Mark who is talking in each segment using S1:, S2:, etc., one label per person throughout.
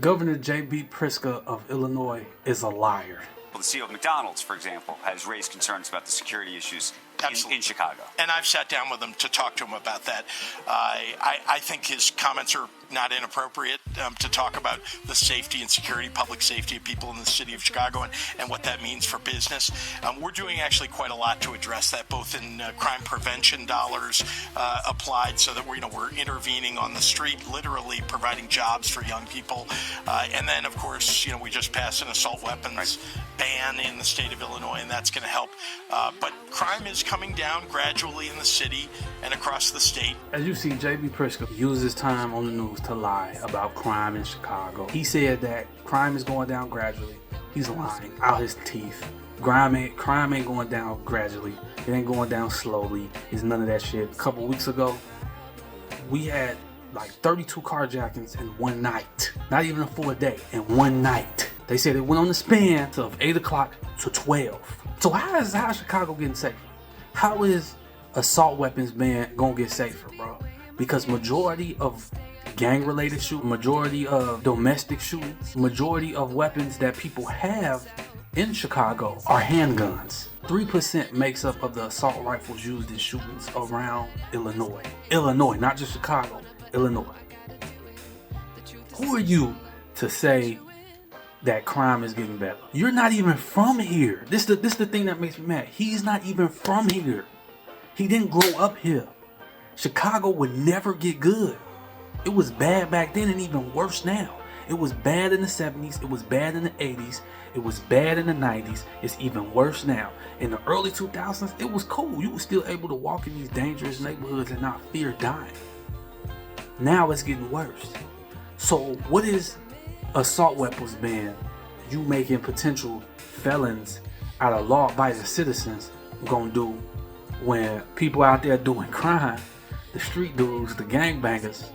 S1: Governor J.B. Pritzker of Illinois is a liar.
S2: Well, the CEO of McDonald's, for example, has raised concerns about the security issues in Chicago.
S3: And I've sat down with him to talk to him about that. I think his comments are not inappropriate to talk about the safety and security, public safety of people in the city of Chicago and what that means for business. We're doing actually quite a lot to address that, both in crime prevention dollars applied so that we're intervening on the street, literally providing jobs for young people. And then, of course, we just passed an assault weapons ban in the state of Illinois, and that's going to help. But crime is coming down gradually in the city and across the state.
S1: As you see, J.B. Pritzker uses his time on the news to lie about crime in Chicago. He said that crime is going down gradually. He's lying out his teeth. Crime ain't going down gradually. It ain't going down slowly. It's none of that shit. A couple weeks ago, we had like 32 carjackings in one night. Not even for a day, in one night. They said it went on the span of 8 o'clock to 12. So how is Chicago getting safer? How is assault weapons ban gonna get safer, bro? Because majority of gang-related shootings, majority of domestic shootings, majority of weapons that people have in Chicago are handguns. 3% makes up of the assault rifles used in shootings around Illinois. Illinois, not just Chicago, Illinois. Who are you to say that crime is getting better? You're not even from here. This the thing that makes me mad. He's not even from here. He didn't grow up here. Chicago would never get good. It was bad back then and even worse now. It was bad in the 70s. It was bad in the 80s. It was bad in the 90s. It's even worse now. In the early 2000s, it was cool. You were still able to walk in these dangerous neighborhoods and not fear dying. Now it's getting worse. So what is assault weapons ban, you making potential felons out of law-abiding citizens, gonna do when people out there doing crime, the street dudes, the gangbangers,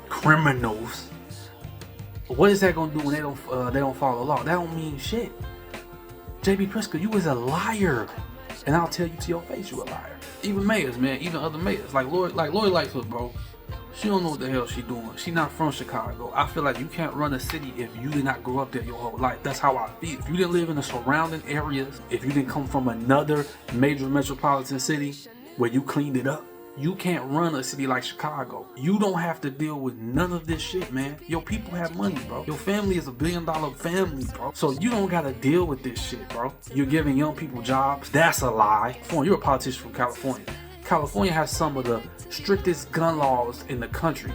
S1: criminals? What is that gonna do when they don't follow the law? That don't mean shit. J.B. Pritzker, you is a liar, and I'll tell you to your face, you a liar. Even mayors, man, even other mayors, like Lori Lightfoot, bro. She don't know what the hell she doing. She not from Chicago. I feel like you can't run a city if you did not grow up there your whole life. That's how I feel. If you didn't live in the surrounding areas, if you didn't come from another major metropolitan city where you cleaned it up, you can't run a city like Chicago. You don't have to deal with none of this shit, man. Your people have money, bro. Your family is $1 billion family, bro. So you don't gotta deal with this shit, bro. You're giving young people jobs. That's a lie. You're a politician from California. California has some of the strictest gun laws in the country,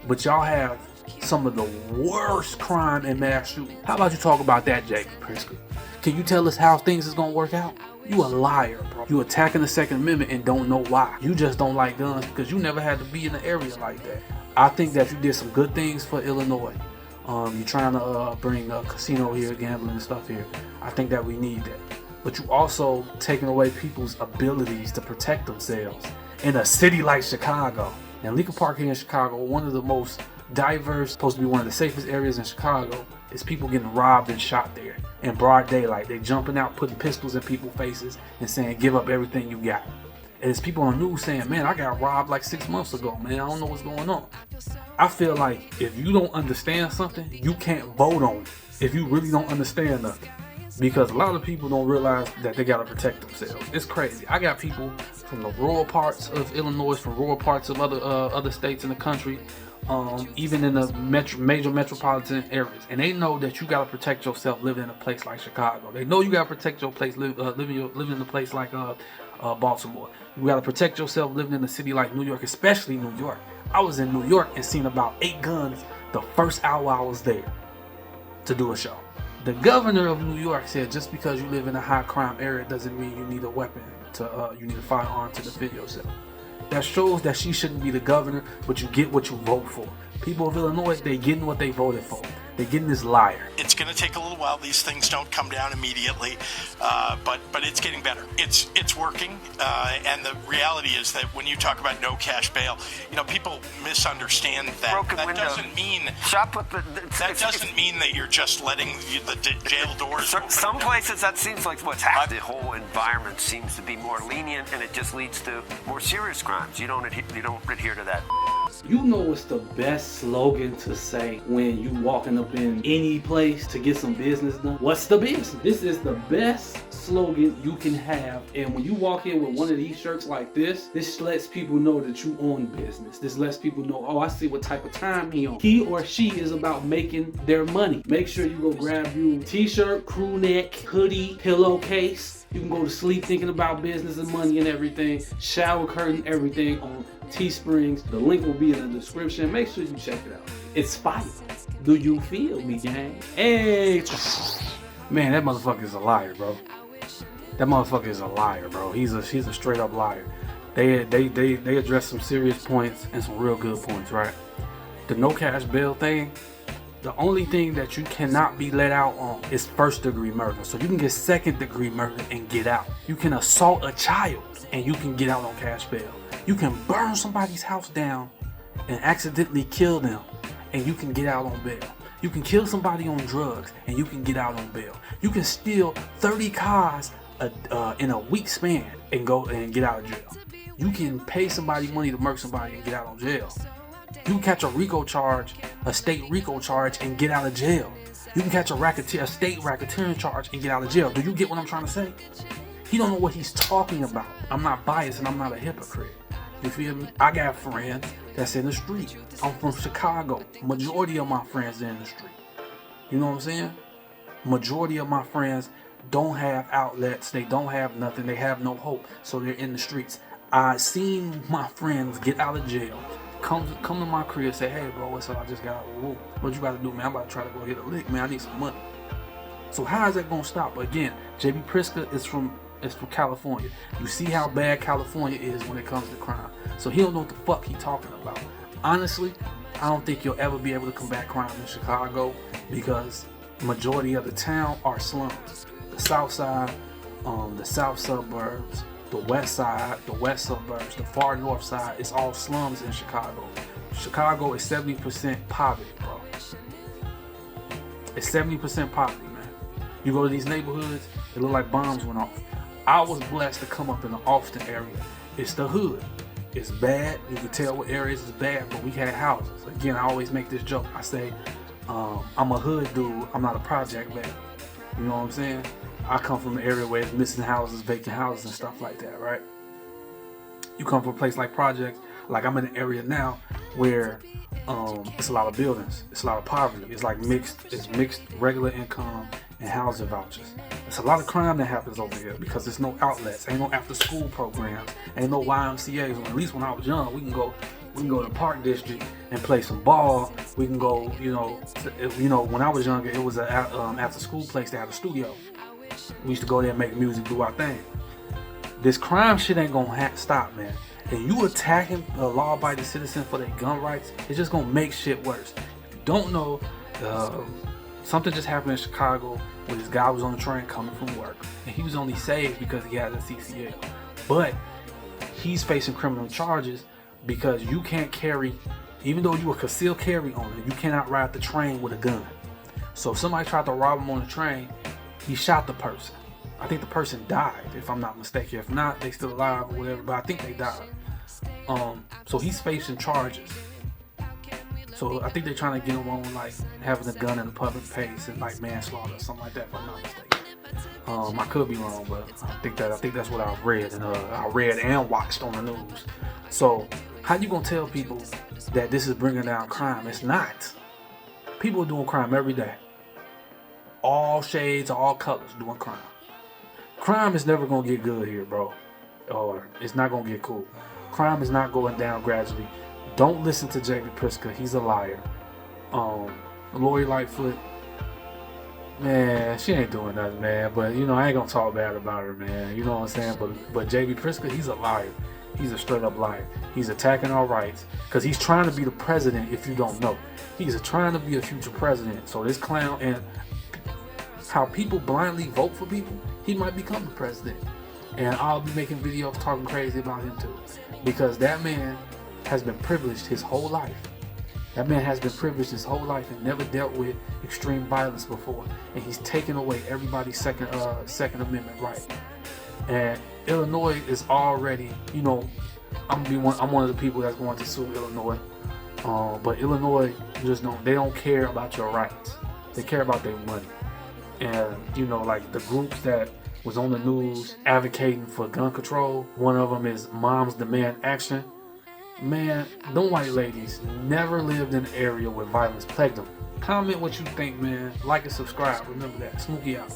S1: but y'all have some of the worst crime and mass shooting. How about you talk about that, J.B. Pritzker? Can you tell us how things is gonna work out? You a liar, bro. You attacking the Second Amendment and don't know why. You just don't like guns because you never had to be in an area like that. I think that you did some good things for Illinois. You're trying to bring a casino here, gambling and stuff here. I think that we need that. But you also taking away people's abilities to protect themselves in a city like Chicago. And Lincoln Park here in Chicago, one of the most diverse, supposed to be one of the safest areas in Chicago, is people getting robbed and shot there in broad daylight. They jumping out, putting pistols in people's faces and saying, give up everything you got. And there's people on the news saying, man, I got robbed like 6 months ago, man. I don't know what's going on. I feel like if you don't understand something, you can't vote on it if you really don't understand nothing. Because a lot of people don't realize that they gotta protect themselves. It's crazy. I got people from the rural parts of Illinois, from rural parts of other states in the country, even in the major metropolitan areas, and they know that you gotta protect yourself living in a place like Chicago. They know you gotta protect your place living in a place like Baltimore. You gotta protect yourself living in a city like New York, especially New York. I was in New York and seen about 8 guns the first hour I was there to do a show. The governor of New York said just because you live in a high crime area doesn't mean you need a weapon you need a firearm to defend yourself. That shows that she shouldn't be the governor, but you get what you vote for. People of Illinois, they getting what they voted for. They getting this liar.
S3: It's going to take a little while. These things don't come down immediately, but it's getting better. It's working, and the reality is that when you talk about no cash bail, people misunderstand that.
S4: Broken
S3: that
S4: window.
S3: Doesn't mean that doesn't mean that you're just letting the jail doors open.
S4: Some places that seems like what's happening. The whole environment seems to be more lenient, and it just leads to more serious crimes. You don't adhere to that.
S1: You know what's the best slogan to say when you walking up in any place to get some business done? What's the business? This is the best slogan you can have. And when you walk in with one of these shirts like this lets people know that you own business. This lets people know, oh, I see what type of time he on. He or she is about making their money. Make sure you go grab you t-shirt, crew neck, hoodie, pillowcase. You can go to sleep thinking about business and money and everything. Shower curtain, everything on Teesprings. The link will be in the description. Make sure you check it out. It's fire. Do you feel me, gang? Hey, man, that motherfucker is a liar, bro. That motherfucker is a liar, bro. He's a straight up liar. They address some serious points and some real good points, right? The no cash bail thing. The only thing that you cannot be let out on is first-degree murder. So you can get second-degree murder and get out. You can assault a child and you can get out on cash bail. You can burn somebody's house down and accidentally kill them and you can get out on bail. You can kill somebody on drugs and you can get out on bail. You can steal 30 cars in a week span and go and get out of jail. You can pay somebody money to murder somebody and get out of jail. You can catch a RICO charge, a state RICO charge, and get out of jail. You can catch a state racketeering charge and get out of jail. Do you get what I'm trying to say? He don't know what he's talking about. I'm not biased and I'm not a hypocrite. You feel me? I got friends that's in the street. I'm from Chicago. Majority of my friends are in the street. You know what I'm saying? Majority of my friends don't have outlets. They don't have nothing. They have no hope. So they're in the streets. I seen my friends get out of jail. Come to my crib, say, hey bro, what's up? I just got out of the womb. What you gotta do, man? I'm about to try to go hit a lick, man. I need some money. So how is that gonna stop? Again, JB Pritzker is from California. You see how bad California is when it comes to crime. So he don't know what the fuck he talking about. Honestly, I don't think you'll ever be able to combat crime in Chicago because majority of the town are slums. The south side, the south suburbs, the west side, the west suburbs, the far north side, it's all slums in Chicago. Chicago is 70% poverty, bro. It's 70% poverty, man. You go to these neighborhoods, it look like bombs went off. I was blessed to come up in the Austin area. It's the hood. It's bad. You can tell what areas is bad, but we had houses. Again, I always make this joke. I say, I'm a hood dude. I'm not a project man. You know what I'm saying? I come from an area where it's missing houses, vacant houses and stuff like that, right? You come from a place like projects, like I'm in an area now where it's a lot of buildings, it's a lot of poverty. It's like mixed regular income and housing vouchers. It's a lot of crime that happens over here because there's no outlets, ain't no after school programs, ain't no YMCA's. At least when I was young, we can go to Park District and play some ball. We can go, when I was younger, it was an after school place that had a studio. We used to go there and make music, do our thing. This crime shit ain't gonna stop, man. And you attacking a law-abiding citizen for their gun rights, it's just gonna make shit worse. If you don't know, something just happened in Chicago where this guy was on the train coming from work, and he was only saved because he had a CCL. But he's facing criminal charges because you can't carry, even though you a concealed carry owner, you cannot ride the train with a gun. So if somebody tried to rob him on the train, he shot the person. I think the person died, if I'm not mistaken. If not, they still alive or whatever, but I think they died. So he's facing charges. So I think they're trying to get him on like having a gun in a public place and like manslaughter or something like that, if I'm not mistaken. I could be wrong, but I think that's what I've read, and I read and watched on the news. So how you gonna tell people that this is bringing down crime? It's not. People are doing crime every day. All shades, all colors doing crime. Crime is never gonna get good here, bro. Or it's not gonna get cool. Crime is not going down gradually. Don't listen to JB Pritzker. He's a liar. Lori Lightfoot, man, she ain't doing nothing, man. But I ain't gonna talk bad about her, man. You know what I'm saying? But JB Pritzker, he's a liar. He's a straight up liar. He's attacking our rights because he's trying to be the president. If you don't know, he's trying to be a future president. So this clown, and how people blindly vote for people, he might become the president. And I'll be making videos talking crazy about him too, because that man has been privileged his whole life. That man has been privileged his whole life and never dealt with extreme violence before, and he's taken away everybody's Second Amendment right. And Illinois is already, I'm one of the people that's going to sue Illinois. But Illinois just they don't care about your rights. They care about their money. And you know, like the groups that was on the news advocating for gun control, one of them is Moms Demand Action. Man, them white ladies never lived in an area where violence plagued them. Comment what you think, man. Like and subscribe. Remember that. Smooky out.